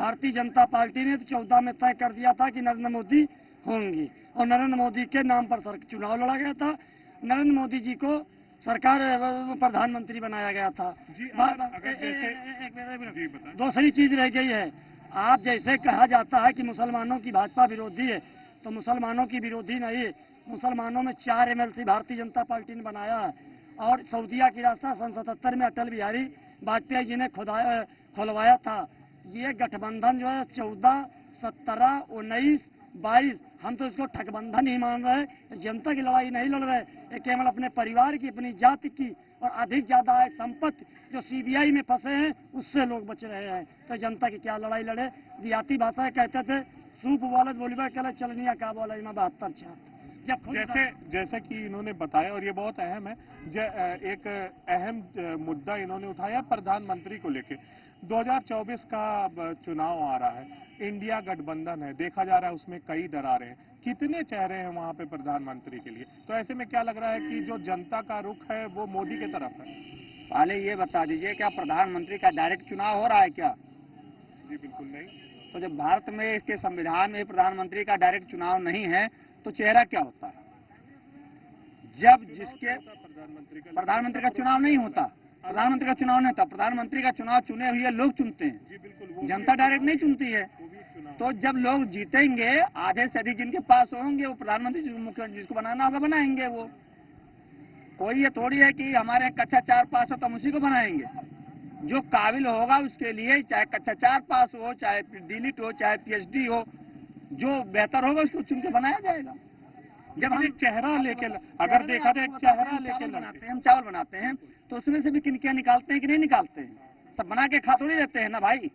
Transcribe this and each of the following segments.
Bharatiya Janata party ने तो 14 में तय कर दिया था कि नरेंद्र मोदी होंगे और नरेंद्र मोदी के नाम पर चुनाव लड़ा गया था। नरेंद्र मोदी जी को सरकार प्रधानमंत्री बनाया गया था। दूसरी चीज रह गई है, आप जैसे कहा जाता है कि मुसलमानों की भाजपा विरोधी है, तो मुसलमानों की विरोधी नहीं, मुसलमानों में 4 MLC भारतीय जनता पार्टी ने बनाया है और सऊदीया की रास्ता 77 में अटल बिहारी वाजपेयी जी ने खुलवाया था। ये गठबंधन जो है 14, 17, 19, 22, हम तो इसको ठगबंधन ही मान रहे हैं। जनता की लड़ाई नहीं लड़ रहे, ये केवल अपने परिवार की, अपनी जाति की और अधिक ज्यादा है संपत्ति जो CBI में फंसे हैं उससे लोग बच रहे हैं। तो जनता की क्या लड़ाई लड़े। देहाती भाषा कहते थे सूप बोलत बोलिबा कल चलनिया का बोला 72 छात्र। जैसे कि इन्होंने बताया और ये बहुत अहम है, एक अहम मुद्दा इन्होंने उठाया प्रधानमंत्री को लेके। 2024 का चुनाव आ रहा है, इंडिया गठबंधन है, देखा जा रहा है उसमें कई दरारें हैं, कितने चेहरे हैं वहां पे प्रधानमंत्री के लिए। तो ऐसे में क्या लग रहा है कि जो जनता का रुख है वो मोदी की तरफ है। पहले ये बता दीजिए क्या प्रधानमंत्री का डायरेक्ट चुनाव हो रहा है क्या? जी बिल्कुल नहीं। तो जब भारत में इसके संविधान में प्रधानमंत्री का डायरेक्ट चुनाव नहीं है तो चेहरा क्या होता है? जब जिसके प्रधानमंत्री का चुनाव नहीं होता, प्रधानमंत्री का चुनाव नहीं होता, प्रधानमंत्री का चुनाव चुने हुए लोग चुनते हैं, जनता डायरेक्ट नहीं चुनती है। तो जब लोग जीतेंगे, आधे से अधिक जिनके पास होंगे वो प्रधानमंत्री जिसको बनाना होगा बनाएंगे। वो कोई ये थोड़ी है कि हमारे कक्षा 4 पास हो तो हम उसी को बनाएंगे। जो काबिल होगा उसके लिए, चाहे कक्षा 4 पास हो, चाहे डीलिट हो, चाहे PhD हो, जो बेहतर होगा उसको चुन के बनाया जाएगा। जब हम चेहरा लेके, अगर देखा जाए चेहरा लेके बनाते हैं, हम चावल बनाते हैं तो उसमें से भी किनकियां निकालते हैं कि नहीं निकालते हैं? सब बना के खा थोड़ी देते हैं ना भाई।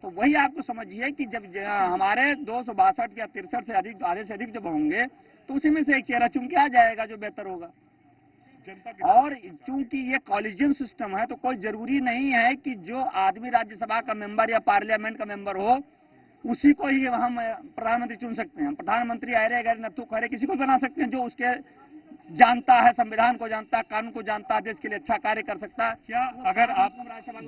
तो वही आपको समझिए कि जब हमारे 262 या 63 से अधिक, आधे से अधिक जब होंगे तो उसी में से एक चेहरा चुन के आ जाएगा जो बेहतर होगा। और चूंकि ये कॉलेजियम सिस्टम है तो कोई जरूरी नहीं है कि जो आदमी राज्यसभा का मेंबर या पार्लियामेंट का मेंबर हो उसी को ही हम प्रधानमंत्री चुन सकते हैं। प्रधानमंत्री अरे गैर नत्थु खरे किसी को बना सकते हैं जो उसके जानता है, संविधान को जानता है, कानून को जानता है, देश के लिए अच्छा कार्य कर सकता है। क्या अगर आप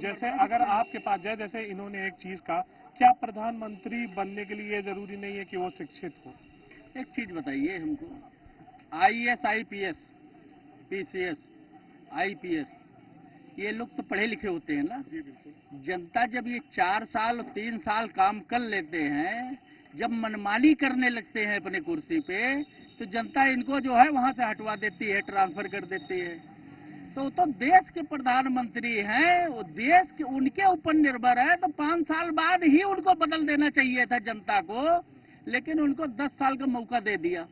जैसे अगर आपके पास जाए, जैसे इन्होंने एक चीज कहा, क्या प्रधानमंत्री बनने के लिए जरूरी नहीं है कि वो शिक्षित हो? एक चीज बताइए हमको, IAS, IPS, PCS, IPS ये लोग तो पढ़े लिखे होते हैं ना। जी बिल्कुल। जनता जब ये 4 साल 3 साल काम कर लेते हैं, जब मनमानी करने लगते हैं अपने कुर्सी पे, तो जनता इनको जो है वहां से हटवा देती है, ट्रांसफर कर देती है। तो देश के प्रधानमंत्री हैं, वो देश के उनके ऊपर निर्भर है। तो 5 साल बाद ही उनको बदल देना चाहिए था जनता को, लेकिन उनको 10 साल का मौका दे दिया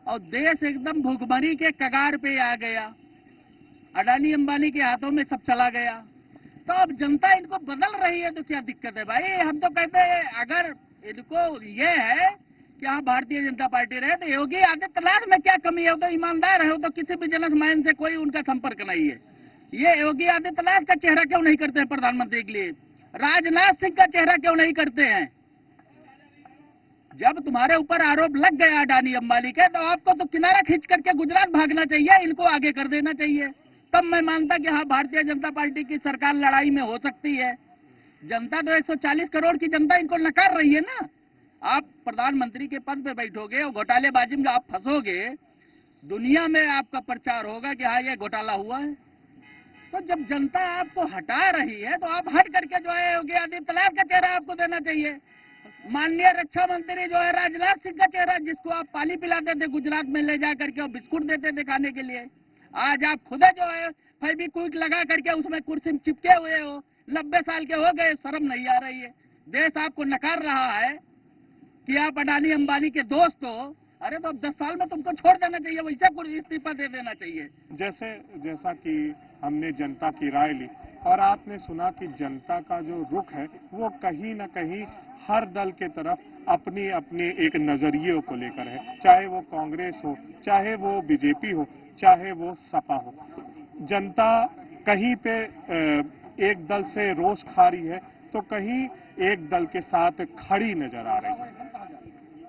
और देश एकदम भूखमरी के कगार पे आ गया। अडानी अंबानी के हाथों में सब चला गया। तो अब जनता इनको बदल रही है तो क्या दिक्कत है भाई? हम तो कहते हैं अगर इनको ये है कि हाँ भारतीय जनता पार्टी रहे तो योगी आदित्यनाथ में क्या कमी है? वो तो ईमानदार है, वो तो किसी बिजनेस मैन से कोई उनका संपर्क नहीं है। ये योगी आदित्यनाथ का चेहरा क्यों नहीं करते हैं प्रधानमंत्री के लिए? राजनाथ सिंह का चेहरा क्यों नहीं करते हैं? जब तुम्हारे ऊपर आरोप लग गया अडानी अंबानी के, तो आपको तो किनारा खींच करके गुजरात भागना चाहिए, इनको आगे कर देना चाहिए। तब मैं मानता कि हाँ भारतीय जनता पार्टी की सरकार लड़ाई में हो सकती है। जनता तो 140 करोड़ की जनता इनको नकार रही है ना। आप प्रधानमंत्री के पद पे बैठोगे और घोटालेबाजी में आप फंसोगे, दुनिया में आपका प्रचार होगा कि हाँ ये घोटाला हुआ है। तो जब जनता आपको हटा रही है तो आप हट करके जो है योगी आदित्यनाथ का चेहरा आपको देना चाहिए। माननीय रक्षा मंत्री जो है राजनाथ सिंह का चेहरा, जिसको आप पानी पिलाते थे गुजरात में ले जा करके और बिस्कुट देते थे खाने के लिए, आज आप खुद जो है फेविक्विक लगा करके उसमें कुर्सी में चिपके हुए हो। 90 साल के हो गए, शर्म नहीं आ रही है? देश आपको नकार रहा है कि आप अडानी अंबानी के दोस्त हो। अरे तो अब 10 साल में तुमको छोड़ देना चाहिए, वैसे इस्तीफा दे देना चाहिए। जैसा कि हमने जनता की राय ली और आपने सुना कि जनता का जो रुख है वो कहीं ना कहीं हर दल के तरफ अपनी अपनी एक नजरिए को लेकर है, चाहे वो कांग्रेस हो, चाहे वो बीजेपी हो, चाहे वो सपा हो। जनता कहीं पे एक दल से रोष खा रही है तो कहीं एक दल के साथ खड़ी नजर आ रही है।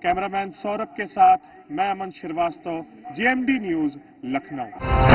कैमरामैन सौरभ के साथ मैं अमन श्रीवास्तव, JMD न्यूज, लखनऊ।